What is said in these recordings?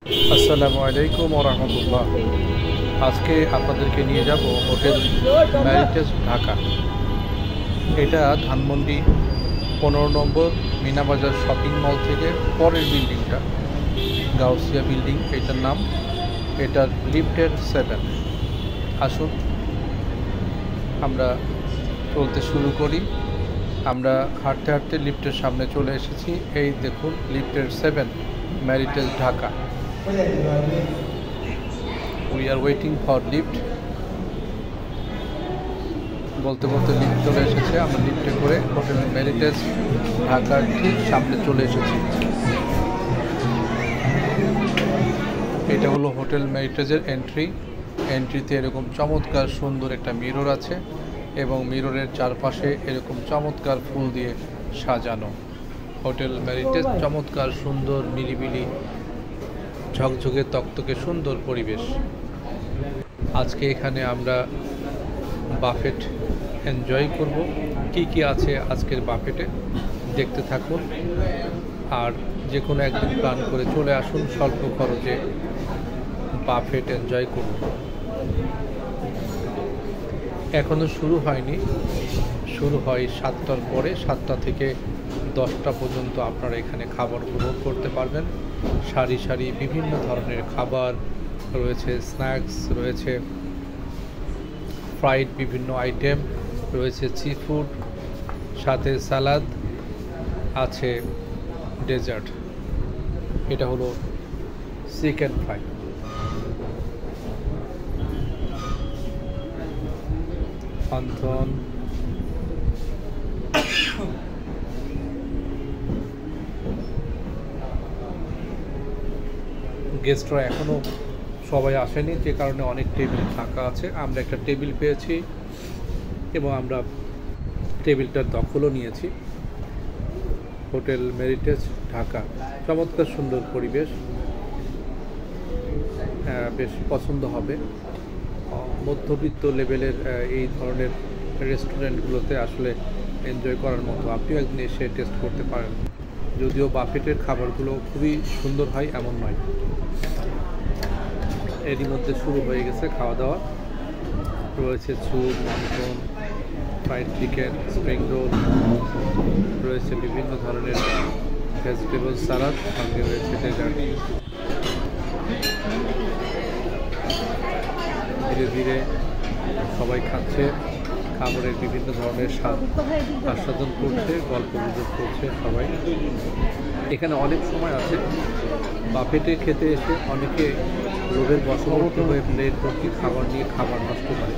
আসসালামু আলাইকুম ওয়া রাহমাতুল্লাহ। আজকে আপনাদেরকে নিয়ে যাব হোটেল ম্যারিটেজ ঢাকা। এটা ধানমন্ডি 15 নম্বর মিনাবাজার শপিং মল থেকে পরের বিল্ডিংটা, গাউসিয়া বিল্ডিং এটার নাম। এটার লিফটের 7। আসুন আমরা চলতে শুরু করি। আমরা হাঁটতে হাঁটতে লিফটের সামনে চলে এসেছি। এই দেখুন লিফটের 7 ম্যারিটেজ Dhaka. We are waiting for lift. বলতে বলতে লিফট চলে এসেছে। আমরা লিফটে করে হোটেল ম্যারিটেজ ঢাকার ঠিক সামনে চলে এসেছি। এটা হলো হোটেল ম্যারিটেজের এন্ট্রিতে এরকম চমৎকার সুন্দর একটা মিরর আছে এবং মিররের চারপাশে এরকম চমৎকার ফুল দিয়ে সাজানো। হোটেল ম্যারিটেজ চমৎকার সুন্দর মিলিমিলি ঝকঝকে তকতকে সুন্দর পরিবেশ। আজকে এখানে আমরা বাফেট এনজয় করব। কি আছে আজকের বাফেটে দেখতে থাকুন, আর যে কোনো একদিন প্ল্যান করে চলে আসুন, স্বল্প খরচে বাফেট এনজয় করুন। এখনও শুরু হয়নি, শুরু হয় 7টার পরে। 7টা থেকে 10টা পর্যন্ত আপনারা এখানে খাবার উপভোগ করতে পারবেন। সারি সারি বিভিন্ন ধরনের খাবার রয়েছে, স্ন্যাক্স রয়েছে, ফ্রাইড বিভিন্ন আইটেম রয়েছে, সি ফুড, সাথে সালাদ আছে, ডেজার্ট। এটা হলো চিকেন ফ্রাই। অন্থন গেস্টরা এখনও সবাই আসেনি, যে কারণে অনেক টেবিল ফাঁকা আছে। আমরা একটা টেবিল পেয়েছি এবং আমরা টেবিলটার দখলও নিয়েছি। হোটেল ম্যারিটেজ ঢাকা, চমৎকার সুন্দর পরিবেশ, বেশ পছন্দ হবে। মধ্যবিত্ত লেভেলের এই ধরনের রেস্টুরেন্টগুলোতে আসলে এনজয় করার মতো। আপনিও একদিন এসে টেস্ট করতে পারেন। যদিও বাফেটের খাবারগুলো খুবই সুন্দর হয় এমন নয়। এরই মধ্যে শুরু হয়ে গেছে খাওয়া দাওয়া। রয়েছে স্যুপ, মাখন, ফ্রাইড চিকেন, স্প্রিং রোল, রয়েছে বিভিন্ন ধরনের ভেজিটেবল সালাদ, সঙ্গে রয়েছে ডেজার্ট। ধীরে ধীরে সবাই খাচ্ছে, খাবারের বিভিন্ন ধরনের স্বাদ আস্বাদন করছে, গল্প গুজব করছে সবাই। এখানে অনেক সময় আছে বাফেটে খেতে এসে অনেকে লোভের বশবর্তী হয়ে প্লেট ভর্তি খাবার নিয়ে খাবার নষ্ট করে।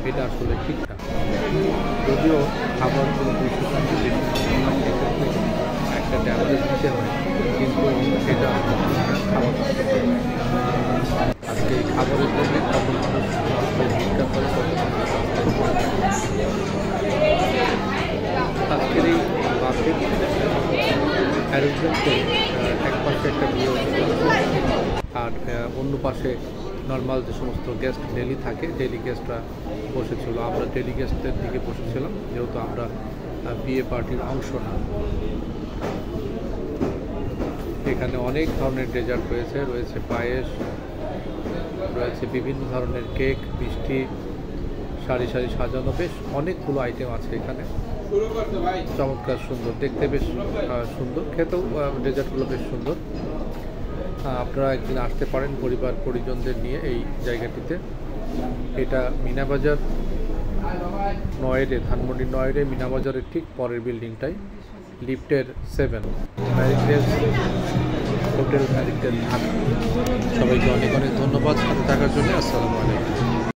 এটা আসলে ঠিক না। যদিও খাবার কোনো 200 টাকা বেশি একটা ড্যামেজ দিতে হয়, কিন্তু সেটা খাবার নষ্ট করে। আজকে এই খাবারের জন্য কত মানুষ ভিক্ষা করে, কত মানুষ আজকের এই বাফেট অ্যারেঞ্জমেন্টে এক পাশে একটা বিয়ে আর অন্য পাশে নর্মাল যে সমস্ত গেস্ট ডেলি থাকে, ডেলি গেস্টরা বসেছিল। আমরা ডেলি গেস্টদের দিকে বসেছিলাম, যেহেতু আমরা বিয়ে পার্টির অংশ না। এখানে অনেক ধরনের ডেজার্ট রয়েছে পায়েস, রয়েছে বিভিন্ন ধরনের কেক, মিষ্টি, সারি সারি সাজানো, বেশ অনেকগুলো আইটেম আছে এখানে। চমৎকার সুন্দর দেখতে, বেশ সুন্দর খেতেও। ডেজার্টগুলো বেশ সুন্দর। আপনারা একদিন আসতে পারেন পরিবার পরিজনদের নিয়ে এই জায়গাটিতে। এটা মিনাবাজার নয়ডে, ধানমন্ডি নয়ডে মিনাবাজারের ঠিক পরের বিল্ডিংটাই, লিফটের 7 ম্যারিটেজ হোটেল ম্যারিটেজ ঢাকা। সবাইকে অনেক অনেক ধন্যবাদ সাথে থাকার জন্য। আসসালামু আলাইকুম।